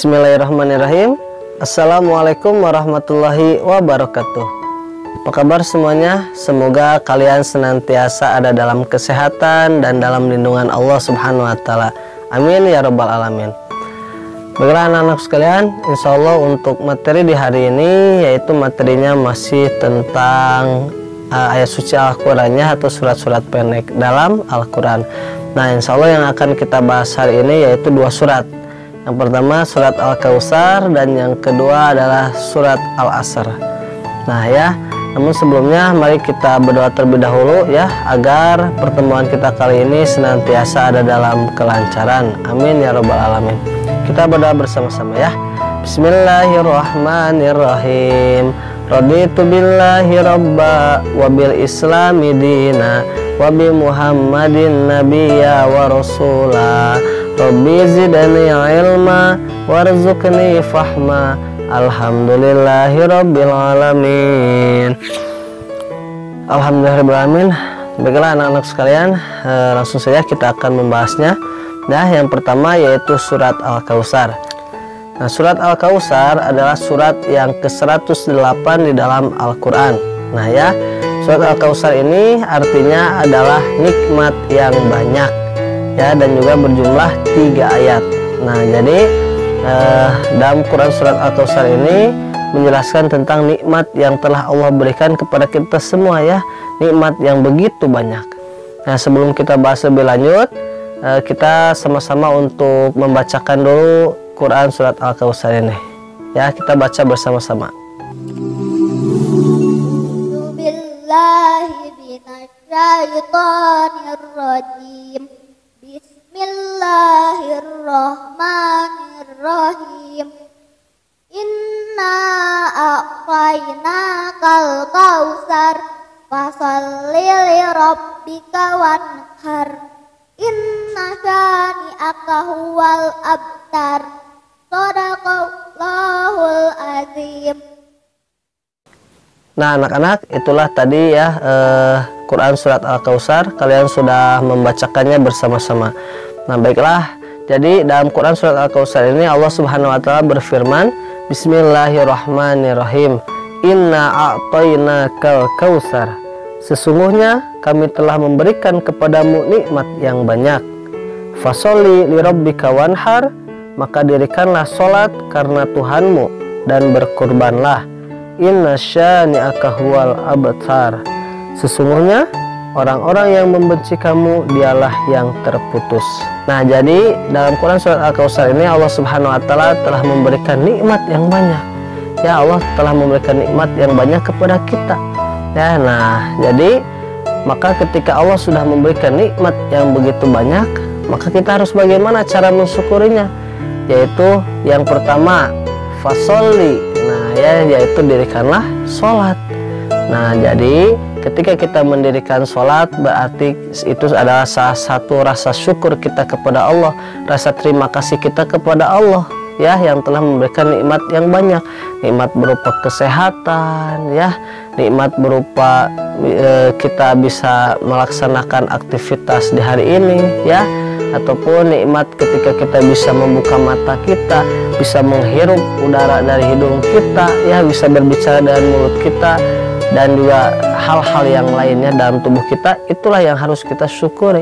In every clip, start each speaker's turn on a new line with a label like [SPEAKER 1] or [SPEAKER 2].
[SPEAKER 1] Bismillahirrahmanirrahim. Assalamualaikum warahmatullahi wabarakatuh. Apa kabar semuanya? Semoga kalian senantiasa ada dalam kesehatan dan dalam lindungan Allah Subhanahu wa Ta'ala. Amin ya Rabbal 'Alamin. Baiklah anak-anak sekalian, insya Allah untuk materi di hari ini yaitu materinya masih tentang ayat suci Al-Qurannya atau surat-surat pendek dalam Al-Quran. Nah, insya Allah yang akan kita bahas hari ini yaitu dua surat. Yang pertama surat Al-Kautsar dan yang kedua adalah surat Al-Asr. Nah ya, namun sebelumnya mari kita berdoa terlebih dahulu ya, agar pertemuan kita kali ini senantiasa ada dalam kelancaran. Amin ya Rabbal 'Alamin. Kita berdoa bersama-sama ya. Bismillahirrahmanirrahim. Raditu billahi rabba wa bil islami dina wa bi muhammadin nabiyya wa rasula. Rabbi zidani ilma warzuqni fahma. Alhamdulillahi rabbil alamin. Alhamdulillahirabbil alamin. Baiklah anak-anak sekalian, langsung saja kita akan membahasnya. Nah, yang pertama yaitu surat Al-Kautsar. Nah, surat Al-Kautsar adalah surat yang ke-108 di dalam Al-Qur'an. Nah ya, surat Al-Kautsar ini artinya adalah nikmat yang banyak ya, dan juga berjumlah 3 ayat. Nah, jadi dalam Quran surat Al-Kautsar ini menjelaskan tentang nikmat yang telah Allah berikan kepada kita semua ya, nikmat yang begitu banyak. Nah, sebelum kita bahas lebih lanjut, kita sama-sama untuk membacakan dulu Quran surat Al-Kautsar ini ya, kita baca bersama-sama.
[SPEAKER 2] Bismillahirrahmanirrahim. Bismillahirrahmanirrahim. Inna a'tainakal kautsar fasholli li rabbika wanhar. Inna syani'aka huwal abtar. Shadaqallahul azim.
[SPEAKER 1] Nah anak-anak, itulah tadi ya Quran surat Al-Kautsar. Kalian sudah membacakannya bersama-sama. Nah baiklah, jadi dalam Quran surat Al-Kautsar ini Allah Subhanahu wa Ta'ala berfirman, Bismillahirrahmanirrahim. Inna a'tainakal kautsar. Sesungguhnya kami telah memberikan kepadamu nikmat yang banyak. Fasholli li rabbika wanhar. Maka dirikanlah solat karena Tuhanmu dan berkurbanlah. Inna syani'aka huwal abtar. Sesungguhnya orang-orang yang membenci kamu dialah yang terputus. Nah, jadi dalam Quran surat Al-Kautsar ini Allah Subhanahu wa Ta'ala telah memberikan nikmat yang banyak. Ya, Allah telah memberikan nikmat yang banyak kepada kita. Ya, nah, jadi maka ketika Allah sudah memberikan nikmat yang begitu banyak, maka kita harus bagaimana cara mensyukurinya? Yaitu yang pertama fasholli. Nah ya, yaitu dirikanlah sholat. Nah, jadi ketika kita mendirikan sholat berarti itu adalah salah satu rasa syukur kita kepada Allah, rasa terima kasih kita kepada Allah ya, yang telah memberikan nikmat yang banyak. Nikmat berupa kesehatan ya, nikmat berupa kita bisa melaksanakan aktivitas di hari ini ya, ataupun nikmat ketika kita bisa membuka mata kita, bisa menghirup udara dari hidung kita ya, bisa berbicara dengan mulut kita, dan juga hal-hal yang lainnya dalam tubuh kita. Itulah yang harus kita syukuri.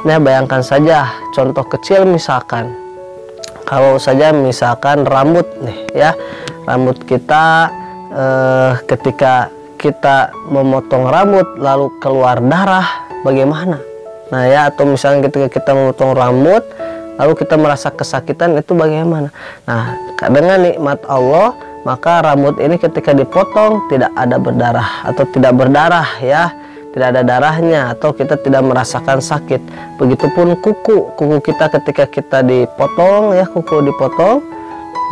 [SPEAKER 1] Nah, bayangkan saja contoh kecil, misalkan kalau saja misalkan rambut nih ya, rambut kita ketika kita memotong rambut lalu keluar darah, bagaimana? Nah ya, atau misalnya ketika kita memotong rambut lalu kita merasa kesakitan, itu bagaimana? Nah, dengan nikmat Allah maka rambut ini ketika dipotong tidak ada berdarah atau tidak berdarah ya, tidak ada darahnya, atau kita tidak merasakan sakit. Begitupun kuku kita ketika kita dipotong ya, kuku dipotong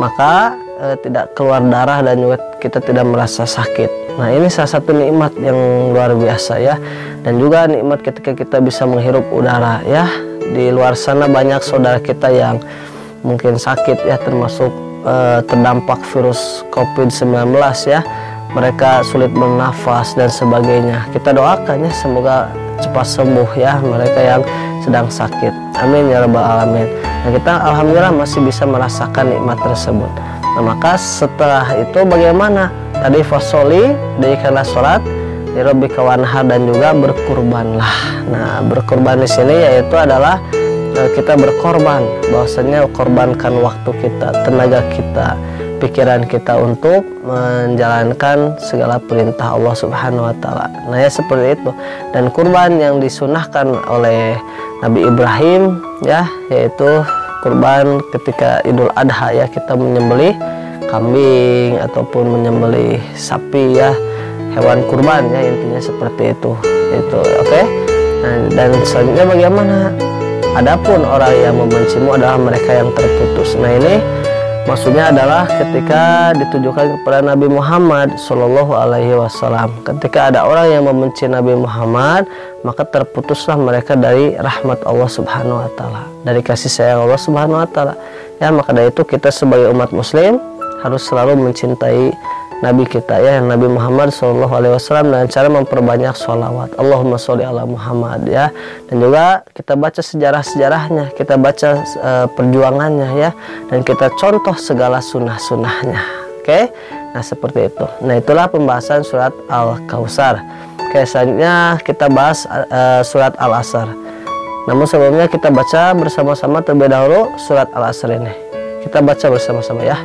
[SPEAKER 1] maka tidak keluar darah dan juga kita tidak merasa sakit. Nah, ini salah satu nikmat yang luar biasa ya. Dan juga nikmat ketika kita bisa menghirup udara ya. Di luar sana banyak saudara kita yang mungkin sakit ya, termasuk terdampak virus COVID-19 ya. Mereka sulit bernafas dan sebagainya. Kita doakan ya, semoga cepat sembuh ya mereka yang sedang sakit. Amin ya Rabbal 'Alamin. Nah, kita alhamdulillah masih bisa merasakan nikmat tersebut. Nah, maka setelah itu bagaimana? Tadi fasoli, dirikanlah sholat lirabbika wanhar, dan juga berkurbanlah. Nah, berkurban di sini yaitu adalah kita berkorban, bahwasanya korbankan waktu kita, tenaga kita, pikiran kita untuk menjalankan segala perintah Allah Subhanahu wa taala. Nah, ya seperti itu. Dan kurban yang disunahkan oleh Nabi Ibrahim ya, yaitu kurban ketika Idul Adha ya, kita menyembelih kambing ataupun menyembelih sapi ya, hewan kurban ya, intinya seperti itu. Oke. Nah, dan selanjutnya bagaimana? Adapun orang yang membencimu adalah mereka yang terputus. Nah, ini maksudnya adalah ketika ditujukan kepada Nabi Muhammad Shallallahu Alaihi Wasallam. Ketika ada orang yang membenci Nabi Muhammad, maka terputuslah mereka dari rahmat Allah Subhanahu Wa Taala, dari kasih sayang Allah Subhanahu Wa Taala. Ya, maka dari itu kita sebagai umat Muslim harus selalu mencintai Nabi kita ya, Nabi Muhammad SAW, dengan cara memperbanyak sholawat. Allahumma sholli ala Muhammad ya. Dan juga kita baca sejarah-sejarahnya, kita baca perjuangannya ya, dan kita contoh segala sunnah-sunnahnya. Oke. Nah, seperti itu. Nah, itulah pembahasan surat Al-Kautsar. Oke, selanjutnya kita bahas surat Al-Asr. Namun sebelumnya kita baca bersama-sama terlebih dahulu surat Al-Asr ini. Kita baca bersama-sama ya.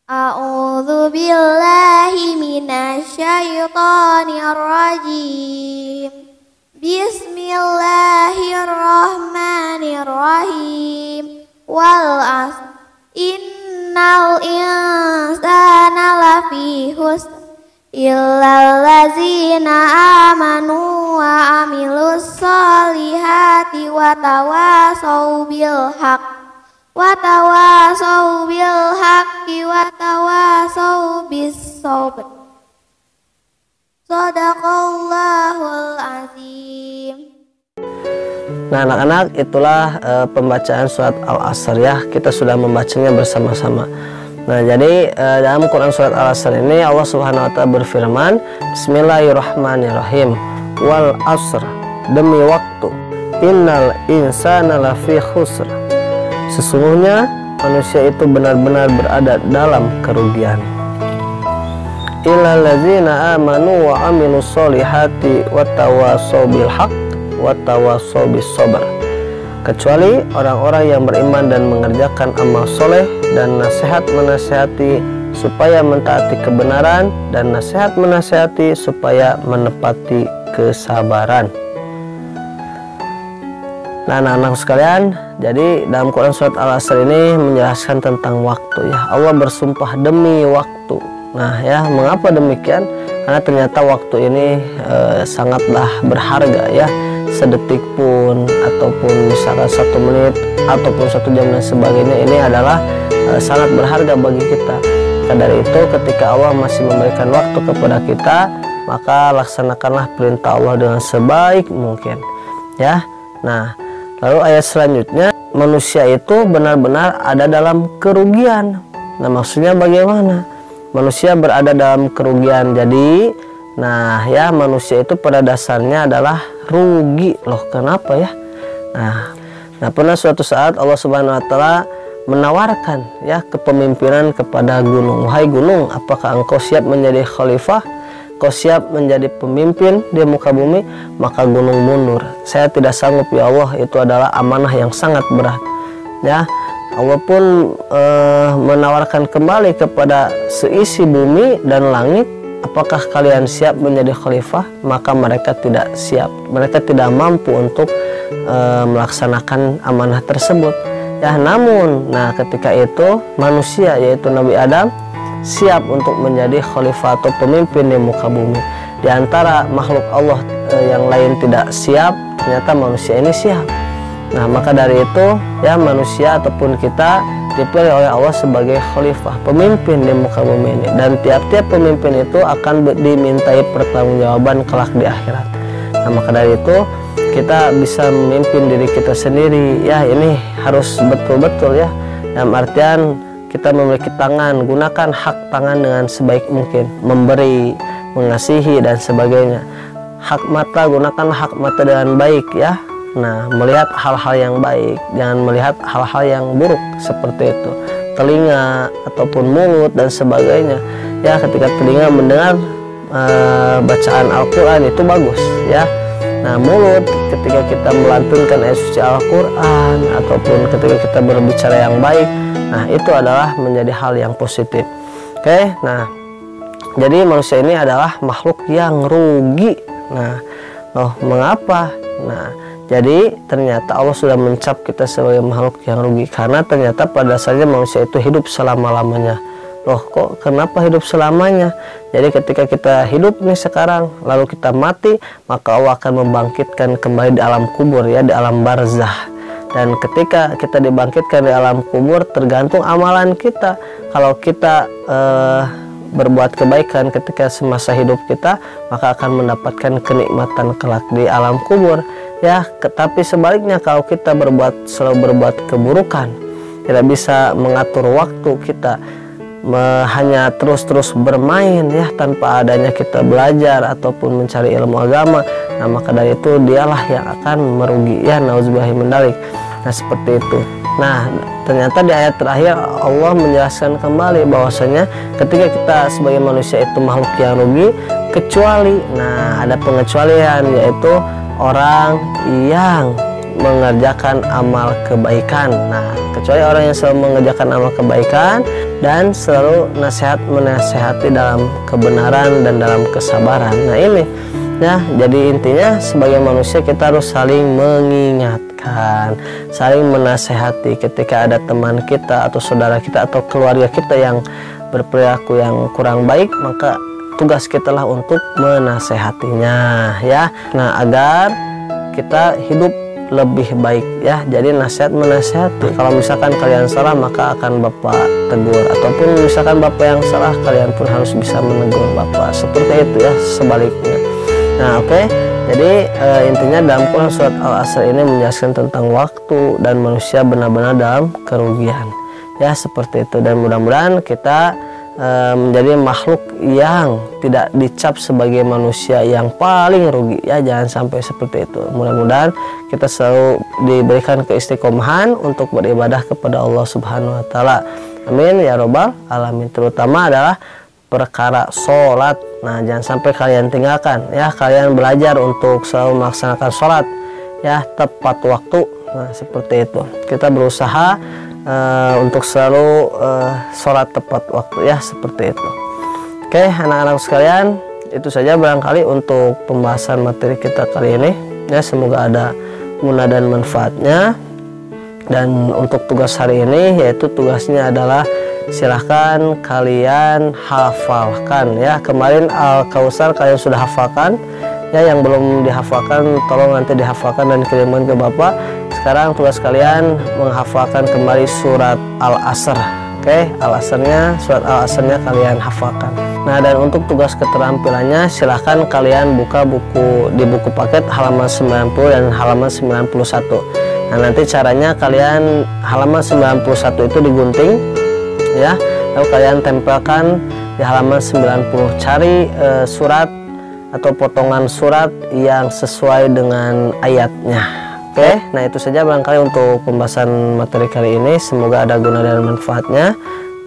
[SPEAKER 2] A'udzu billahi minasyaitonir rajim. Bismillahirrahmanirrahim. Wal 'asr. Innal insana lafi khusr illal ladzina amanu wa amilus solihati wa tawasau bil haqq watawasau bil haqqi watawasau bis sabr. Shadaqallahul azim.
[SPEAKER 1] Nah, anak-anak, itulah pembacaan surat Al-Asr ya. Kita sudah membacanya bersama-sama. Nah, jadi dalam Quran surat Al-Asr ini Allah Subhanahu wa taala berfirman, Bismillahirrahmanirrahim. Wal asr, demi waktu. Innal insana lafi khusr. Sesungguhnya manusia itu benar-benar berada dalam kerugian. Illal ladzina amanu wa amilus solihati wattawasau bil haqq wattawasau bis sabr. Kecuali orang-orang yang beriman dan mengerjakan amal soleh, dan nasihat menasihati supaya mentaati kebenaran, dan nasihat menasihati supaya menepati kesabaran. Nah, anak-anak sekalian, jadi dalam Quran surat Al-Asr ini menjelaskan tentang waktu ya. Allah bersumpah demi waktu. Nah ya, mengapa demikian? Karena ternyata waktu ini sangatlah berharga ya. Sedetik pun ataupun misalkan 1 menit ataupun 1 jam dan sebagainya, ini adalah sangat berharga bagi kita. Maka dari itu ketika Allah masih memberikan waktu kepada kita, maka laksanakanlah perintah Allah dengan sebaik mungkin ya. Nah, lalu ayat selanjutnya, manusia itu benar-benar ada dalam kerugian. Nah, maksudnya bagaimana? Manusia berada dalam kerugian. Jadi, nah ya, manusia itu pada dasarnya adalah rugi loh. Kenapa ya? Nah, pernah suatu saat Allah Subhanahu wa taala menawarkan ya kepemimpinan kepada gunung. Wahai gunung, apakah engkau siap menjadi khalifah? Kau siap menjadi pemimpin di muka bumi? Maka gunung mundur. Saya tidak sanggup ya Allah, itu adalah amanah yang sangat berat ya. Allah pun menawarkan kembali kepada seisi bumi dan langit, apakah kalian siap menjadi khalifah? Maka mereka tidak siap, mereka tidak mampu untuk melaksanakan amanah tersebut ya. Namun, nah ketika itu manusia, yaitu Nabi Adam, siap untuk menjadi khalifah atau pemimpin di muka bumi. Di antara makhluk Allah yang lain tidak siap, ternyata manusia ini siap. Nah, maka dari itu ya, manusia ataupun kita dipilih oleh Allah sebagai khalifah, pemimpin di muka bumi ini. Dan tiap-tiap pemimpin itu akan dimintai pertanggungjawaban kelak di akhirat. Nah, maka dari itu kita bisa memimpin diri kita sendiri ya. Ini harus betul-betul ya, dalam artian kita memiliki tangan, gunakan hak tangan dengan sebaik mungkin, memberi, mengasihi dan sebagainya. Hak mata, gunakan hak mata dengan baik ya. Nah, melihat hal-hal yang baik, jangan melihat hal-hal yang buruk seperti itu. Telinga ataupun mulut dan sebagainya. Ya, ketika telinga mendengar bacaan Al-Quran itu bagus ya. Nah, mulut ketika kita melantunkan ayat suci Al-Quran ataupun ketika kita berbicara yang baik, nah itu adalah menjadi hal yang positif. Oke, nah jadi manusia ini adalah makhluk yang rugi. Nah, mengapa? Nah, jadi ternyata Allah sudah mencap kita sebagai makhluk yang rugi karena ternyata pada dasarnya manusia itu hidup selama-lamanya. Loh, kok kenapa hidup selamanya? Jadi ketika kita hidup nih sekarang lalu kita mati, maka Allah akan membangkitkan kembali di alam kubur ya, di alam barzah. Dan ketika kita dibangkitkan di alam kubur tergantung amalan kita. Kalau kita berbuat kebaikan ketika semasa hidup kita, maka akan mendapatkan kenikmatan kelak di alam kubur ya. Tetapi sebaliknya kalau kita selalu berbuat keburukan, tidak bisa mengatur waktu kita, hanya terus bermain ya tanpa adanya kita belajar ataupun mencari ilmu agama, nah maka dari itu dialah yang akan merugi ya, nauzubillahi min dzalik. Nah, seperti itu. Nah, ternyata di ayat terakhir Allah menjelaskan kembali bahwasanya ketika kita sebagai manusia itu makhluk yang rugi, kecuali, nah ada pengecualian, yaitu orang yang mengerjakan amal kebaikan. Nah, kecuali orang yang selalu mengerjakan amal kebaikan dan selalu menasehati dalam kebenaran dan dalam kesabaran. Nah, ini ya, jadi intinya sebagai manusia kita harus saling mengingatkan, saling menasehati ketika ada teman kita atau saudara kita atau keluarga kita yang berperilaku yang kurang baik, maka tugas kita lah untuk menasehatinya ya. Nah, agar kita hidup lebih baik ya. Jadi nasihat menasihati. Kalau misalkan kalian salah maka akan Bapak tegur, ataupun misalkan Bapak yang salah kalian pun harus bisa menegur Bapak. Seperti itu ya, sebaliknya. Nah, oke. Jadi intinya dalam Quran surat Al-Asr ini menjelaskan tentang waktu dan manusia benar-benar dalam kerugian. Ya, seperti itu. Dan mudah-mudahan kita menjadi makhluk yang tidak dicap sebagai manusia yang paling rugi ya, jangan sampai seperti itu. Mudah-mudahan kita selalu diberikan keistiqomahan untuk beribadah kepada Allah Subhanahu wa taala. Amin ya robbal alamin. Terutama adalah perkara sholat. Nah, jangan sampai kalian tinggalkan ya. Kalian belajar untuk selalu melaksanakan sholat ya tepat waktu. Nah, seperti itu. Kita berusaha untuk selalu sholat tepat waktu ya, seperti itu. Oke, anak-anak sekalian, itu saja barangkali untuk pembahasan materi kita kali ini ya. Semoga ada guna dan manfaatnya. Dan untuk tugas hari ini, yaitu tugasnya adalah silahkan kalian hafalkan ya. Kemarin Al-Kausar kalian sudah hafalkan ya, yang belum dihafalkan tolong nanti dihafalkan dan kirimkan ke Bapak. Sekarang tugas kalian menghafalkan kembali surat Al-Asr. Oke, Al-Asrnya, surat Al-Asrnya kalian hafalkan. Nah, dan untuk tugas keterampilannya silahkan kalian buka di buku paket halaman 90 dan halaman 91. Nah, nanti caranya kalian halaman 91 itu digunting ya, lalu kalian tempelkan di halaman 90. Cari surat atau potongan surat yang sesuai dengan ayatnya. Oke, nah itu saja barangkali untuk pembahasan materi kali ini. Semoga ada guna dan manfaatnya.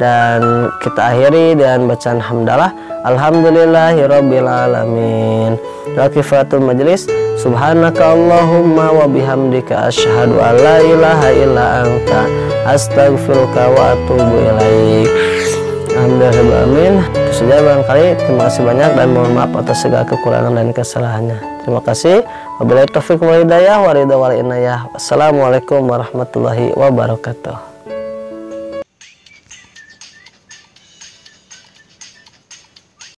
[SPEAKER 1] Dan kita akhiri dengan bacaan hamdalah. Alhamdulillahirabbil alamin. Wa kifatul majlis. Subhanaka Allahumma wa bihamdika asyhadu an la ilaha illa anta astaghfiruka wa atubu ilaik. Alhamdulillah, amin. Itu saja barangkali. Terima kasih banyak dan mohon maaf atas segala kekurangan dan kesalahannya. Terima kasih. Wabillahi taufiq wal hidayah wa ridha wal inayah. Wassalamualaikum warahmatullahi wabarakatuh.